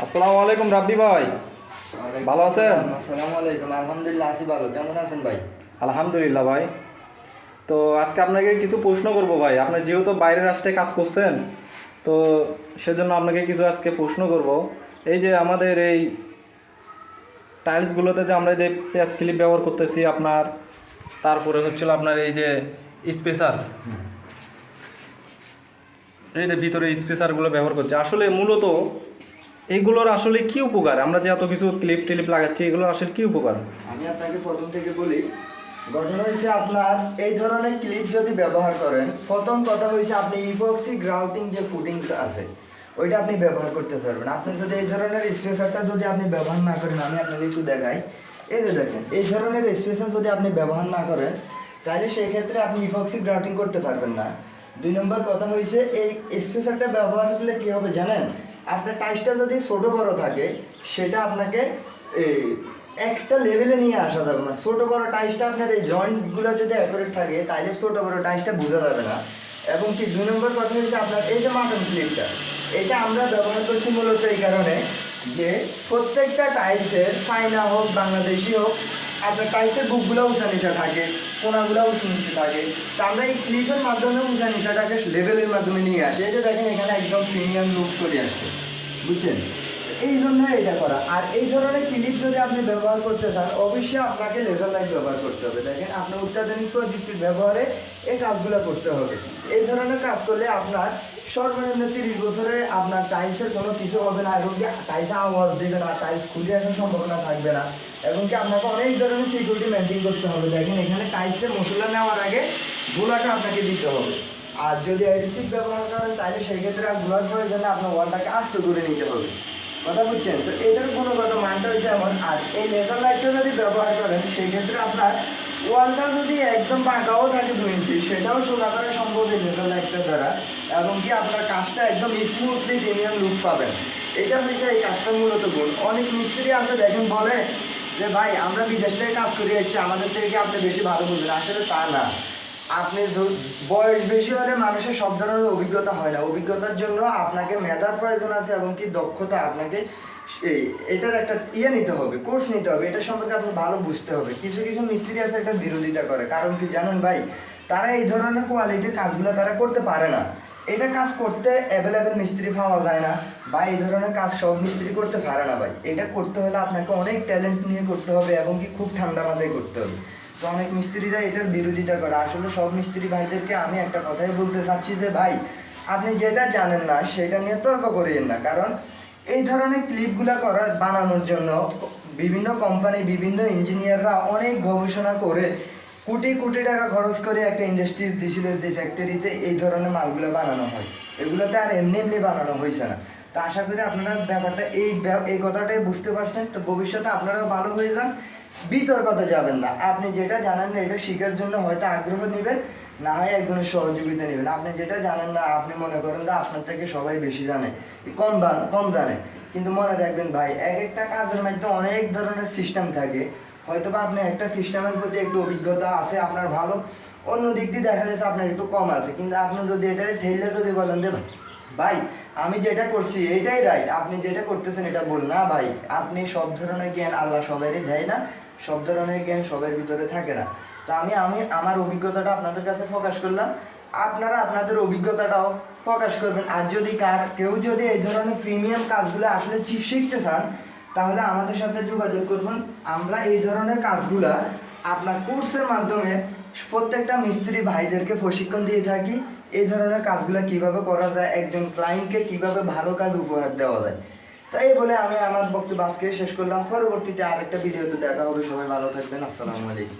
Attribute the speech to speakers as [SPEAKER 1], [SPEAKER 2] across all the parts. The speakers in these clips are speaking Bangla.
[SPEAKER 1] আসসালামু আলাইকুম রাব্বি ভাই, ভালো আছেন?
[SPEAKER 2] আসসালামু আলাইকুম। আলহামদুলিল্লাহ আছি ভালো। কেমন আছেন ভাই?
[SPEAKER 1] আলহামদুলিল্লাহ ভাই। তো আজকে আপনাকে কিছু প্রশ্ন করব ভাই। আপনি যেহেতু বাইরের রাষ্ট্রে কাজ করছেন, তো সেজন্য আপনাকে কিছু আজকে প্রশ্ন করব। এই যে আমাদের এই টাইলসগুলোতে যে আমরা যে পেঁয়াজ ক্লিপ ব্যবহার করতেছি আপনার, তারপরে হচ্ছিল আপনার এই যে স্পেসার, এই যে ভিতরে স্পেসারগুলো ব্যবহার করছে, আসলে মূলত এইগুলোর আসলে কি উপকার? আমরা যে এত কিছু ক্লিপ টিলিপ লাগাচ্ছি, এগুলোর আসলে কি উপকার?
[SPEAKER 2] আমি আপনাকে প্রথম থেকে বলি, ঘটনা হয়েছে আপনার এই ধরনের ক্লিপ যদি ব্যবহার করেন, প্রথম কথা হয়েছে আপনি ইপক্সি গ্রাউটিং যে ফুটিংস আছে ওইটা আপনি ব্যবহার করতে পারবেন। আপনি যদি এই ধরনের স্পেসারটা যদি আপনি ব্যবহার না করেন, আমি আপনাকে একটু দেখাই। এই যে দেখেন, এই ধরনের স্পেসার যদি আপনি ব্যবহার না করেন, তাহলে সেই ক্ষেত্রে আপনি ইপক্সি গ্রাউটিং করতে পারবেন না। দুই নম্বর কথা হয়েছে, এই স্পেসারটা ব্যবহার করলে কি হবে জানেন? আপনার টাইসটা যদি ছোটো বড় থাকে, সেটা আপনাকে একটা লেভেলে নিয়ে আসা যাবে না। ছোটো বড় টাইসটা আপনার এই জয়েন্টগুলো যদি অ্যাকুরেট থাকে, তাহলে ছোটো বড় টাইসটা বোঝা যাবে না। এবং কি দুই নম্বর কথা হচ্ছে আপনার এই যে মাটন ক্লিপটা, এটা আমরা ব্যবহার করছি মূলত এই কারণে যে প্রত্যেকটা টাইলসের চাইনা হোক বাংলাদেশি হোক, আপনার টাইলসের বুকগুলো উঁচা নিচা থাকে, কোনাগুলো উঁচু নিচে থাকে। তো আমরা এই ক্লিপের মাধ্যমে উঁচা নিচাটাকে লেভেলের মাধ্যমে নিয়ে আসি। এই যে দেখেন এখানে একদম প্রিমিয়াম লুক চলে আসছে, বুঝছেন? এই জন্য এটা করা। আর এই ধরনের ক্লিপ যদি আপনি ব্যবহার করতে চান, অবশ্যই আপনাকে লেজার লাইট ব্যবহার করতে হবে। দেখেন আপনার অত্যাধুনিক প্রযুক্তির ব্যবহারে এই কাজগুলো করতে হবে। এই ধরনের কাজ করলে আপনার সর্বনিম্ন 30 বছরে আপনার টাইলসের কোনো কিছু হবে না, এবং কি টাইলসে আওয়াজ দেবে না, টাইলস খুলে আসার সম্ভাবনা থাকবে না, এবং কি আপনাকে অনেক ধরনের সিকিউরিটি মেনটেন করতে হবে। দেখেন এখানে টাইলসের মশলা নেওয়ার আগে গুলাটা আপনাকে দিতে হবে। আর যদি অ্যাডিসিভ ব্যবহার করেন, তাহলে সেই ক্ষেত্রে আর গুলার প্রয়োজনে আপনার ওয়ালটাকে আস্ত করে নিতে হবে। কথা বুঝছেন? তো এটার গুণগত মানটা হচ্ছে এমন। আর এই লেজার লাইটটা যদি ব্যবহার করেন, সেই ক্ষেত্রে আপনার ওয়ালটা যদি একদম বাঁকাও থাকে 2 ইঞ্চি, সেটাও সোজা করা সম্ভব এই লেজার লাইটটার দ্বারা। এবং কি আপনার কাজটা একদম স্মুথলি প্রিমিয়াম লুক পাবেন। এটা হচ্ছে এই কাজটার মূলত গুণ। অনেক মিস্ত্রি আছে দেখেন বলে যে ভাই আমরা বিদেশ থেকে কাজ করে এসেছি, আমাদের থেকে কি আপনি বেশি ভালো বুঝবেন। আসলে তা না। আপনি বয়স বেশি হলে মানুষের সব ধরনের অভিজ্ঞতা হয় না। অভিজ্ঞতার জন্য আপনাকে মেধার প্রয়োজন আছে, এবং কি দক্ষতা, আপনাকে এটার একটা নিতে হবে, কোর্স নিতে হবে। এটা সম্পর্কে আপনি ভালো বুঝতে হবে। কিছু কিছু মিস্ত্রি আছে এটা বিরোধিতা করে, কারণ কি জানেন ভাই? তারা এই ধরনের কোয়ালিটির কাজগুলো তারা করতে পারে না। এটা কাজ করতে অ্যাভেলেবেল মিস্ত্রি পাওয়া যায় না, বা এই ধরনের কাজ সব মিস্ত্রি করতে পারে না ভাই। এটা করতে হলে আপনাকে অনেক ট্যালেন্ট নিয়ে করতে হবে, এবং কি খুব ঠান্ডা মাথায় করতে হবে। তো অনেক মিস্ত্রিরা এটার বিরোধিতা করে। আসলে সব মিস্ত্রি ভাইদেরকে আমি একটা কথাই বলতে চাচ্ছি যে ভাই, আপনি যেটা জানেন না সেটা নিয়ে তর্ক করিয়েন না। কারণ এই ধরনের ক্লিপগুলো বানানোর জন্য বিভিন্ন কোম্পানি, বিভিন্ন ইঞ্জিনিয়াররা অনেক গবেষণা করে কোটি কোটি টাকা খরচ করে একটা ইন্ডাস্ট্রিজ দিয়েছিল, যে ফ্যাক্টরিতে এই ধরনের মালগুলো বানানো হয়। এগুলোতে আর এমনি এমনি বানানো হয়েছে না। তো আশা করি আপনারা ব্যাপারটা এই কথাটাই বুঝতে পারছেন। তো ভবিষ্যতে আপনারাও ভালো হয়ে যান, বিতর্কতে যাবেন না। আপনি যেটা জানেন না এটা শেখার জন্য হয়তো আগ্রহ নেবেন, না হয় একজনের সহযোগিতা নেবেন। আপনি যেটা জানেন না, আপনি মনে করেন যে আপনার থেকে সবাই বেশি জানে, কম জানে। কিন্তু মনে রাখবেন ভাই, এক একটা কাজের মধ্যে অনেক ধরনের সিস্টেম থাকে। হয়তো বা আপনি একটা সিস্টেমের প্রতি একটু অভিজ্ঞতা আছে আপনার ভালো, অন্য দিক দিয়ে দেখা যাচ্ছে আপনার একটু কম আছে। কিন্তু আপনি যদি এটা ঠেলে যদি বলেন যে ভাই আমি যেটা করছি এটাই রাইট, আপনি যেটা করতেছেন এটা বল না ভাই। আপনি সব ধরনের জ্ঞান আল্লাহ সবাইরই দেয় না, সব ধরনের জ্ঞান সবার ভিতরে থাকে না। তো আমি আমার অভিজ্ঞতাটা আপনাদের কাছে প্রকাশ করলাম, আপনারা আপনাদের অভিজ্ঞতাটাও প্রকাশ করবেন। আর যদি কেউ যদি এই ধরনের প্রিমিয়াম কাজগুলো আসলে শিখতে চান, তাহলে আমাদের সাথে যোগাযোগ করবেন। আমরা এই ধরনের কাজগুলা আপনার কোর্সের মাধ্যমে প্রত্যেকটা মিস্ত্রি ভাইদেরকে প্রশিক্ষণ দিয়ে থাকি। এই ধরনের কাজগুলো কিভাবে করা যায়, একজন ক্লায়েন্টকে কিভাবে ভালো কাজ উপহার দেওয়া যায়। তাই বলে আমি আমার বক্তব্য আজকে শেষ করলাম। পরবর্তীতে আরেকটা ভিডিওতে দেখা হবে। সবাই ভালো থাকবেন। আসসালামু আলাইকুম।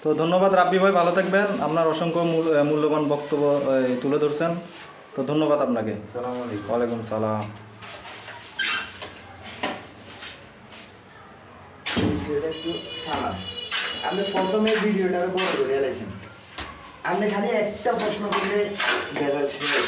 [SPEAKER 1] তো ধন্যবাদ রাব্বি ভাই, ভালো থাকবেন। আপনার অসংখ্য মূল্যবান বক্তব্য তুলে ধরছেন। তো ধন্যবাদ আপনাকে।
[SPEAKER 2] আসসালামু আলাইকুম।
[SPEAKER 1] ওয়ালাইকুম সালাম।
[SPEAKER 2] একটু সালাম। আপনি প্রথমে ভিডিওটা বড় করে এলাইছেন, আপনি খালি একটা প্রশ্ন করলে বেজাল শেষ।